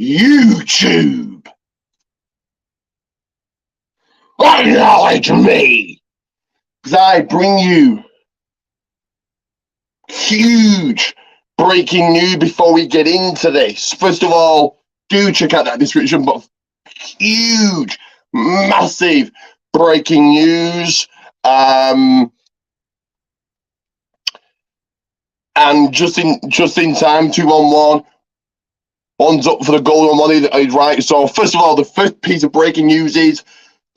YouTube. Acknowledge me, because I bring you huge breaking news before we get into this. First of all, do check out that description, but huge, massive breaking news. And just in time, 2-on-1. One's up for the golden one, right? So first of all, the first piece of breaking news is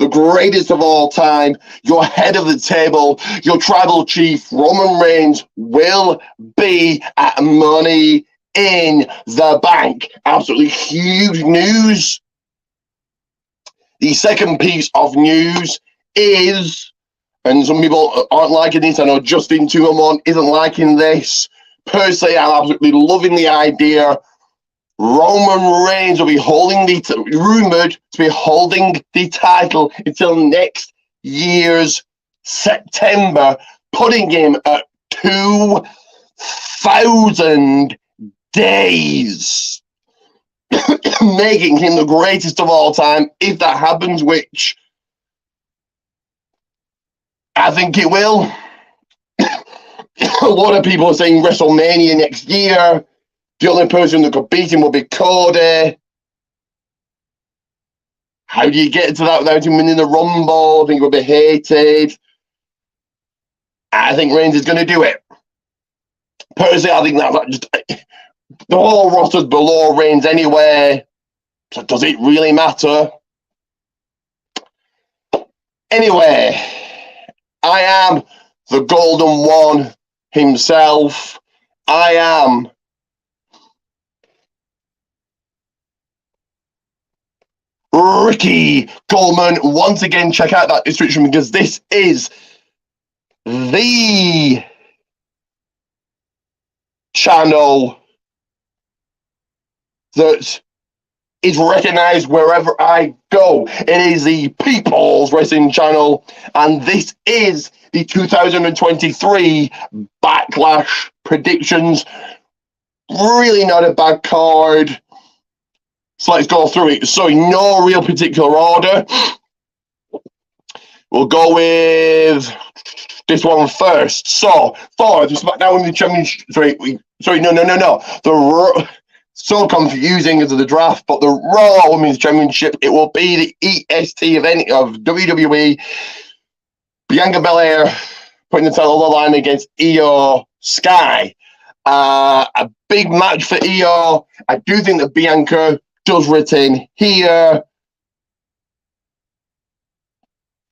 the greatest of all time, your head of the table, your tribal chief, Roman Reigns, will be at Money in the Bank. Absolutely huge news. The second piece of news is, and some people aren't liking this, I know Justin 2-on-1 isn't liking this. Personally, I'm absolutely loving the idea. Roman Reigns will be rumored to be holding the title until next year's September, putting him at 2,000 days, making him the greatest of all time. If that happens, which I think it will. A lot of people are saying WrestleMania next year. The only person that could beat him will be Cody. How do you get to that without him winning the Rumble? I think it will be hated. I think Reigns is going to do it. Personally, I think that just the whole roster's below Reigns anyway. So does it really matter? Anyway, I am the Golden One himself. I am Ricky Coleman. Once again, check out that description because this is the channel that is recognized wherever I go. It is the People's Wrestling Channel, and this is the 2023 Backlash predictions. Really not a bad card. So let's go through it. So in no real particular order. We'll go with this one first. So for the SmackDown Women's Championship, so confusing as the draft, but the Raw Women's Championship, it will be the EST event of WWE. Bianca Belair putting the title on the line against Io Sky. A big match for Io. I do think that Bianca does retain here,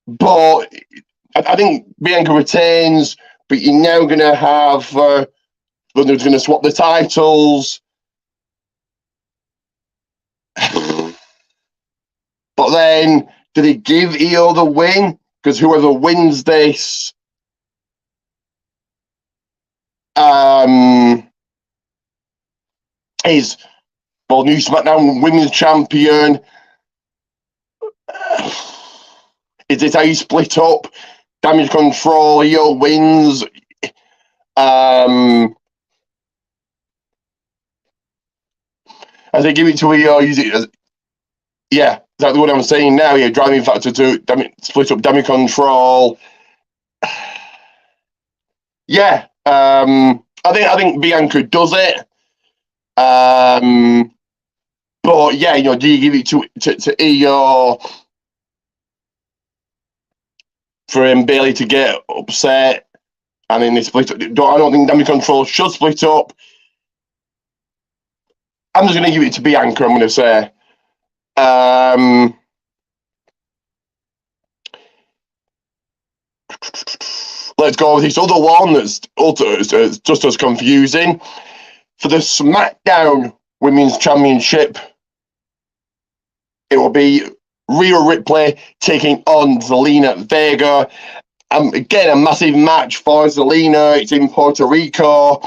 but I think Bianca retains, but you're now going to have they're going to swap the titles. But then, do they give Io the win? Because whoever wins this is, well, new SmackDown Women's Champion. Is this how you split up? Damage Control, Io wins. As they give it to Io, use it as, yeah, exactly what I'm saying now. Yeah, driving factor 2, split up Damage Control. Yeah, I think Bianca does it. But yeah, do you give it to Io for Bailey to get upset, and then they split up? I don't think Damage Control should split up. I'm just going to give it to Bianca, I'm going to say. Let's go with this other one that's just as confusing. For the SmackDown Women's Championship, it will be Rhea Ripley taking on Zelina Vega. Again, a massive match for Zelina. It's in Puerto Rico.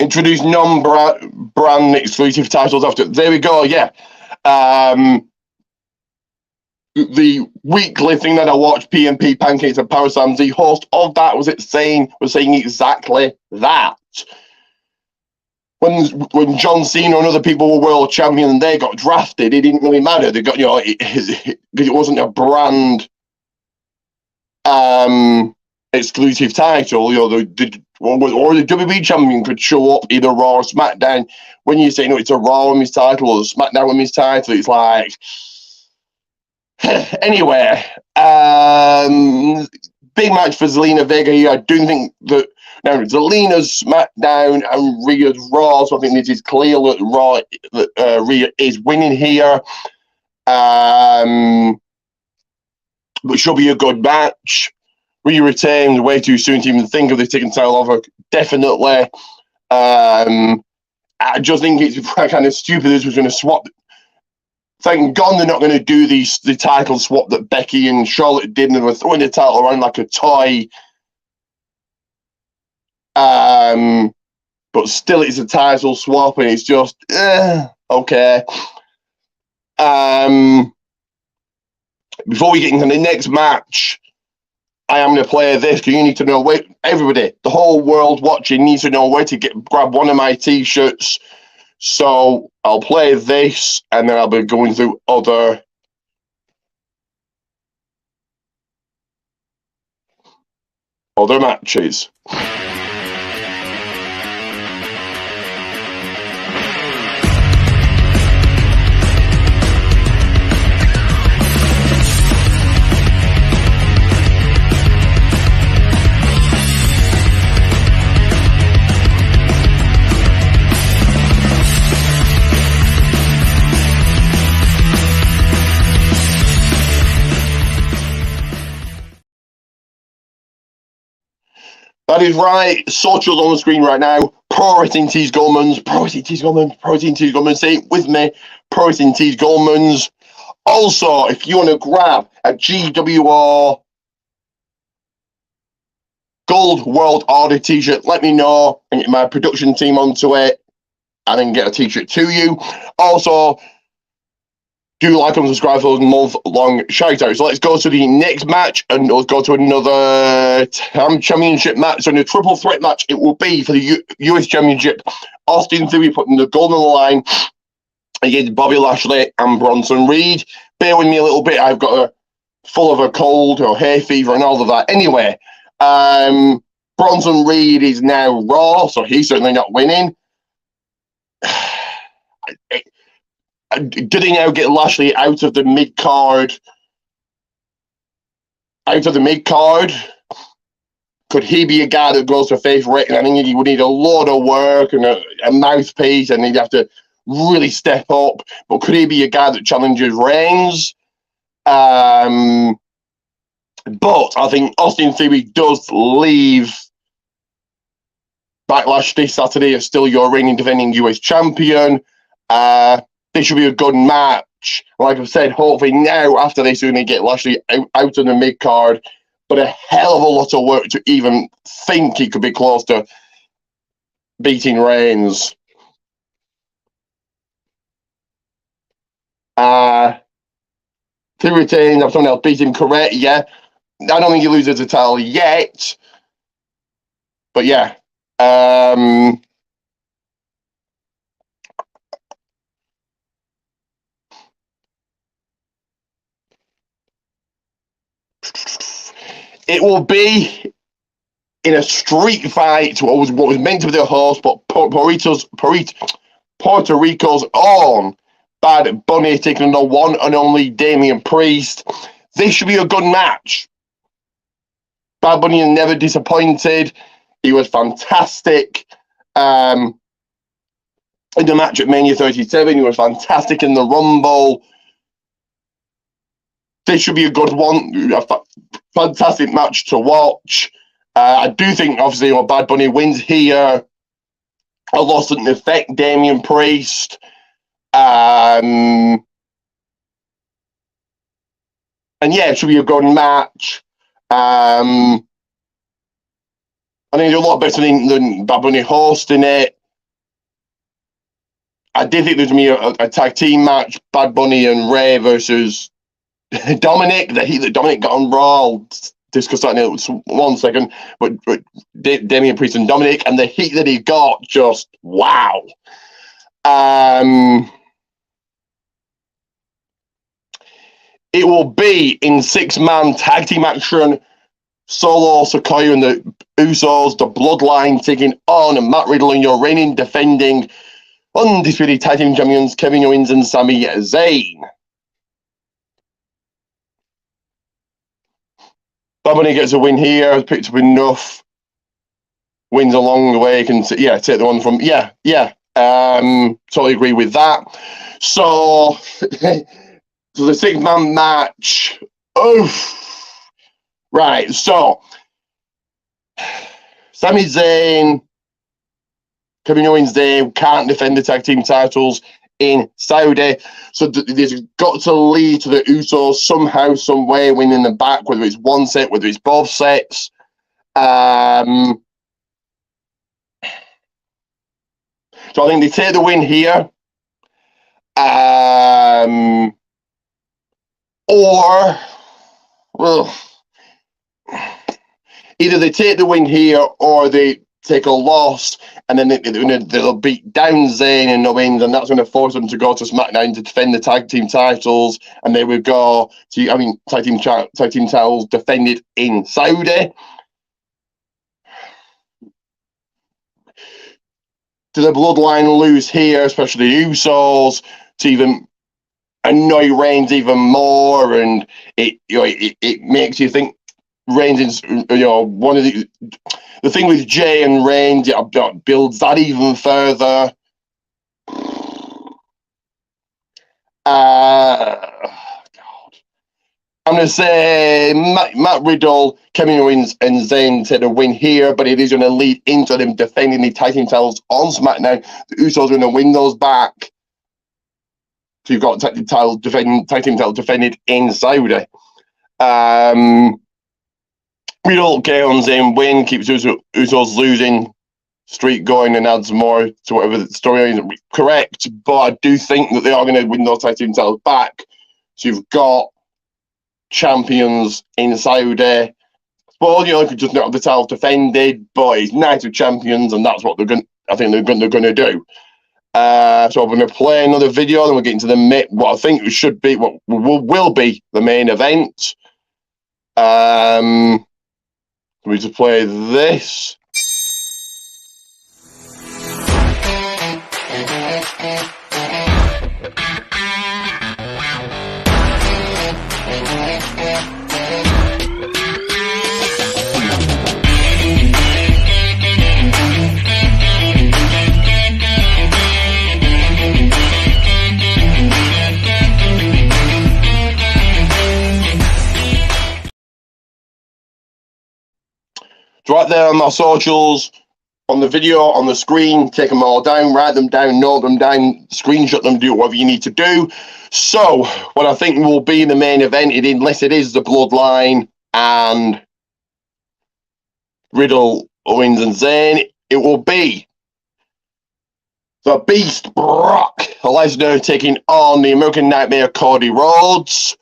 Introduce non-brand exclusive titles after. There we go, yeah. the weekly thing that I watched, PMP Pancakes and Power Slams, the host of that was saying exactly that. When John Cena and other people were world champion and they got drafted, it didn't really matter. They got, it wasn't a brand exclusive title. Or the WWE champion could show up either Raw or SmackDown. When you say, it's a Raw Women's title or a SmackDown Women's title, it's like, anyway, big match for Zelina Vega here. I do think that now Zelina's SmackDown and Rhea's Raw, so I think this is clear that Rhea is winning here. But should be a good match. Rhea retained way too soon to even think of the taking title over. Definitely. I just think it's kind of stupid this was going to swap. Thank God they're not going to do the title swap that Becky and Charlotte did, and they were throwing the title around like a toy. But still, it's a title swap, and it's just okay. Before we get into the next match, I am going to play this because you need to know where everybody, the whole world watching, needs to know where to grab one of my t-shirts. So I'll play this, and then I'll be going through other matches. That is right. Socials on the screen right now. Pro Wrestling Tees Goldman's. Say it with me. Pro Wrestling Tees Goldman's. Also, if you want to grab a GWR Gold World Order t-shirt, let me know and get my production team onto it and then get a t-shirt to you. Also, do like and subscribe for those month-long shout-outs. So let's go to the next match, and let's go to another championship match. So in a triple threat match, it will be for the US Championship. Austin Theory putting the gold on the line against Bobby Lashley and Bronson Reed. Bear with me a little bit. I've got full of a cold or hay fever and all of that. Anyway, Bronson Reed is now Raw, so he's certainly not winning. Did he now get Lashley out of the mid card? Could he be a guy that goes for favorite? And I think he would need a lot of work and a mouthpiece, and he'd have to really step up. But could he be a guy that challenges Reigns? But I think Austin Theory does leave Backlash this Saturday as still your reigning defending US champion. This should be a good match. Like I've said, hopefully now after this, we're going to get Lashley out of the mid card. But a hell of a lot of work to even think he could be close to beating Reigns. To retain, if someone else beat him, correct? Yeah. I don't think he loses the title yet. But yeah. It will be in a street fight. What was meant to be the host, but Puerto Rico's own Bad Bunny taking on the one and only Damian Priest. This should be a good match. Bad Bunny never disappointed. He was fantastic in the match at Mania 37. He was fantastic in the Rumble. This should be a good one. A fantastic match to watch. I do think, obviously, Bad Bunny wins here. A loss doesn't affect Damian Priest. And yeah, it should be a good match. I think it's a lot better than Bad Bunny hosting it. I did think there's going to be a tag team match, Bad Bunny and Ray versus Dominic, the heat that Dominic got on Raw. I'll discuss that in 1 second. But Damian Priest and Dominic, and the heat that he got, just wow. It will be in 6-man tag team action. Solo, Sikoa, and the Usos, the Bloodline taking on Matt Riddle and your reigning, defending, undisputed tag team champions Kevin Owens and Sami Zayn. Dominic gets a win here, has picked up enough wins along the way. Can take the one from totally agree with that. So, so the 6-man match. Right, so Sami Zayn, Kevin Owens, they can't defend the tag team titles in Saudi, so there's got to lead to the Usos somehow, some way winning the back, whether it's one set, whether it's both sets. So I think they take the win here, either they take the win here or they take a loss, and then they'll beat down Zayn and Owens, and that's going to force them to go to SmackDown to defend the tag team titles, and they would go to, tag team titles defended in Saudi. Do the Bloodline lose here, especially the Usos, to even annoy Reigns even more, and it makes you think Reigns is, one of the thing with Jay and Reigns, it builds that even further. God. I'm going to say Matt Riddle, Kevin Owens, and Zayn take a win here, but it is going to lead into them defending the tag team titles on SmackDown. The Usos are going to win those back. So you've got tag team titles defended in Saudi. Riddle, KO, and Zayn win, keeps Usos losing streak going, and adds more to whatever the story is correct. But I do think that they are going to win those tag team titles back. So you've got champions in Saudi. I suppose you could just not have the titles defended, but it's Night of Champions, and that's what they're going to do. So I'm going to play another video, then we'll get into what I think should be, what will be the main event. Let me just play this. It's right there on my socials, on the video, on the screen. Take them all down, write them down, note them down, screenshot them, do whatever you need to do. So, what I think will be the main event, unless it is the Bloodline and Riddle, Owens, and Zayn, it will be the Beast Brock Lesnar taking on the American Nightmare Cody Rhodes.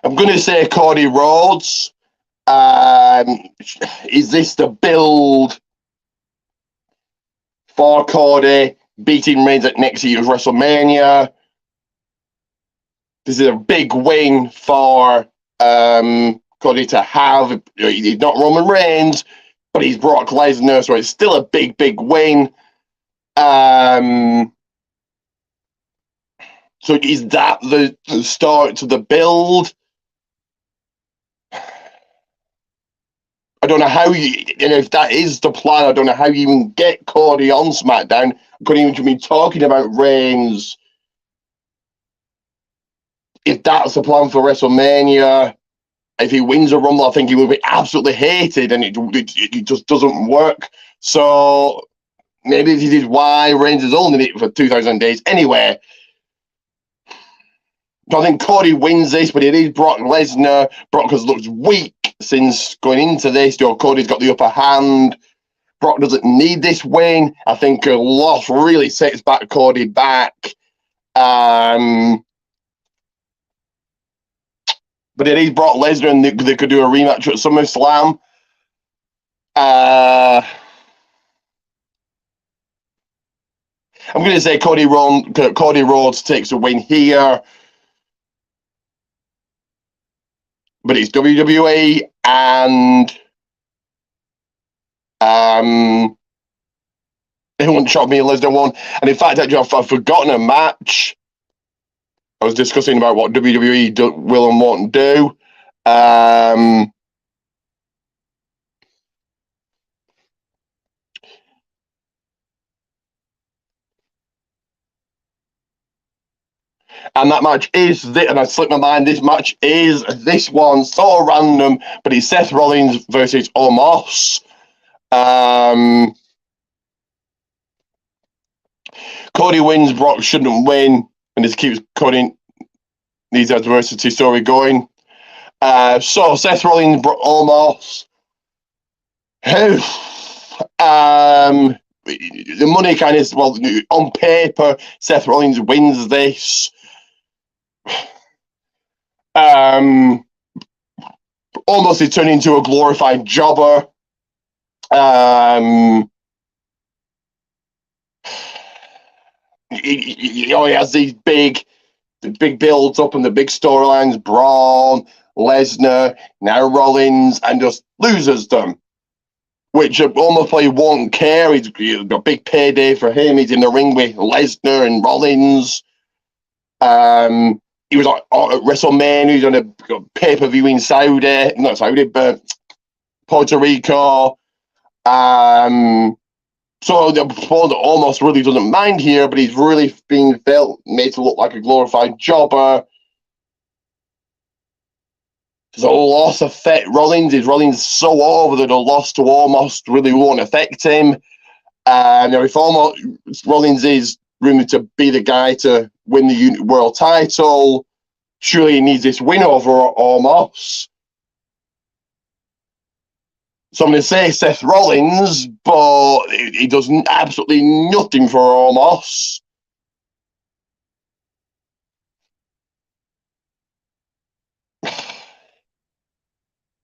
I'm going to say Cody Rhodes. Is this the build for Cody beating Reigns at next year's WrestleMania? This is a big win for Cody to have. He's not Roman Reigns, but he's Brock Lesnar, so it's still a big, big win. So is that the start to the build? I don't know how if that is the plan, I don't know how you even get Cody on SmackDown. I couldn't even be talking about Reigns. If that's the plan for WrestleMania, if he wins a Rumble, I think he will be absolutely hated, and it just doesn't work. So maybe this is why Reigns is holding it for 2,000 days. Anyway, I think Cody wins this, but it is Brock Lesnar. Brock has looked weak since going into this. Cody's got the upper hand. Brock doesn't need this win. I think a loss really sets back Cody back. But it is Brock Lesnar, and they could do a rematch at SummerSlam. I'm going to say Cody Rhodes takes a win here. But it's WWE, and it wouldn't shock me unless they won. And in fact, actually, I've forgotten a match. I was discussing about what WWE will and won't do. And that match is this, and I slipped my mind, this match is this one, so random, but it's Seth Rollins versus Omos. Cody wins, Brock shouldn't win, and this keeps Cody needs adversity story going. So Seth Rollins, Brock, Omos. The money kind of, well, on paper, Seth Rollins wins this. Almost he turned into a glorified jobber. He has these big builds up and the big storylines, Braun, Lesnar, now Rollins, and just loses them. Which almost probably won't care. He's got a big payday for him. He's in the ring with Lesnar and Rollins. He was at WrestleMania. He's on a pay-per-view in but Puerto Rico. So the opponent almost really doesn't mind here, but he's really being made to look like a glorified jobber. Does a loss affect Rollins? Is Rollins so over that a loss to Omos really won't affect him? Now, if Rollins is rumored to be the guy to win the world title, surely he needs this win over Omos. So I'm going to say Seth Rollins, but he does absolutely nothing for Omos.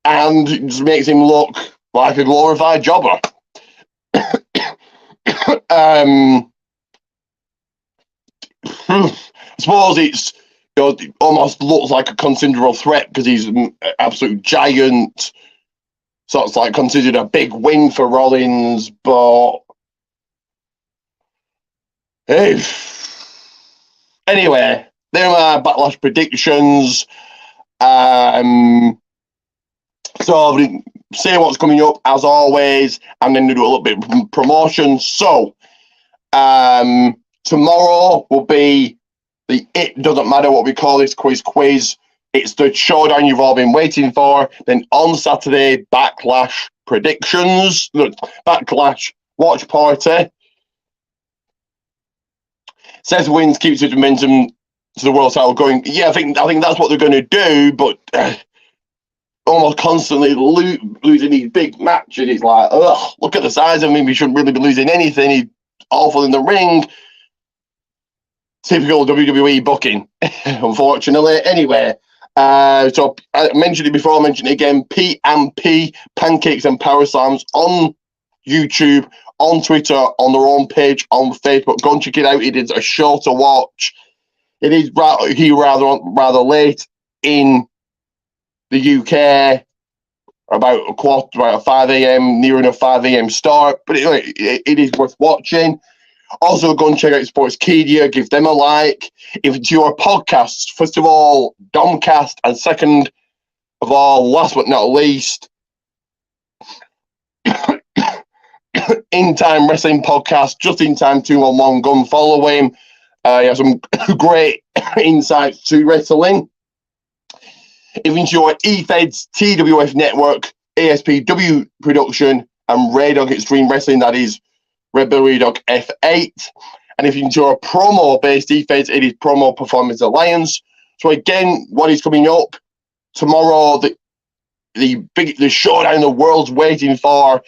And it just makes him look like a glorified jobber. I suppose it almost looks like a considerable threat because he's an absolute giant. So it's like considered a big win for Rollins, but anyway, there are my Backlash predictions. So I'll say what's coming up as always, and then do a little bit of promotion. So tomorrow will be the It Doesn't Matter What We Call This quiz. It's the showdown you've all been waiting for. Then on Saturday, Backlash predictions. Look, Backlash watch party. Seth wins, keeps his momentum to the world title going. Yeah, I think that's what they're going to do, but almost constantly losing these big matches. It's like, ugh, look at the size of him. He shouldn't really be losing anything. He's awful in the ring. Typical WWE booking, unfortunately. Anyway, so I mentioned it before, I'll mention it again. P&P, Pancakes and Power Slams on YouTube, on Twitter, on their own page, on Facebook. Go and check it out. It is a show to watch. It is rather late in the UK, about 5 a.m., near enough 5 a.m. start, but it is worth watching. Also, go and check out Sportskeeda, give them a like. If it's your podcasts, first of all, DOMCAST, and second of all, last but not least, In Time Wrestling Podcast, Just In Time 211, go and follow him. He has some great insights to wrestling. If you enjoy eFeds, TWF Network, ASPW Production, and Ray Dog Extreme Wrestling, that is Red Bull Ray Dog F8. And if you enjoy promo-based eFeds, it is Promo Performance Alliance. So again, what is coming up tomorrow, the showdown the world's waiting for,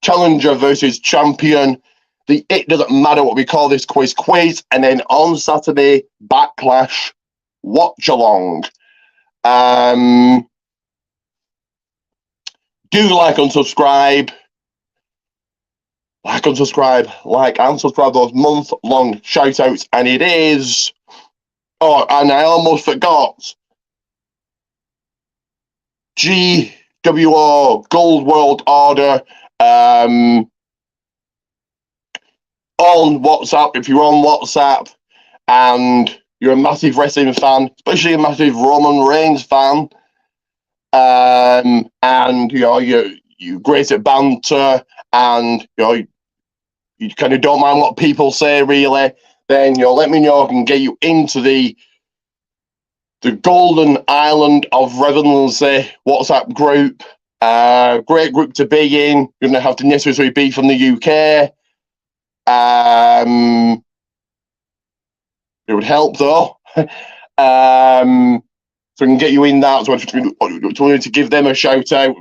challenger versus champion. It doesn't matter what we call this quiz. And then on Saturday, Backlash, watch along. Do like and subscribe. Like and subscribe those month-long shout-outs. And it is... Oh, and I almost forgot. GWO, Gold World Order, on WhatsApp. If you're on WhatsApp and you're a massive wrestling fan, especially a massive Roman Reigns fan, and you're great at banter, and you kind of don't mind what people say, really, then let me know. I can get you into the Golden Island of Relevancy WhatsApp group. Great group to be in. You're gonna have to necessarily be from the UK. It would help though. So we can get you in that. So I just wanted to give them a shout out.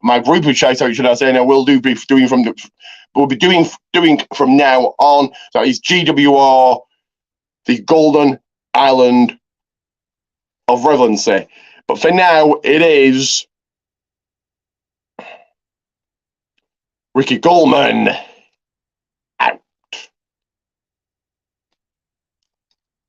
My group of shout out, should I say? And I will we'll be doing from now on. So it's GWO, the Golden Island of Relevancy. But for now, it is Ricky Coleman.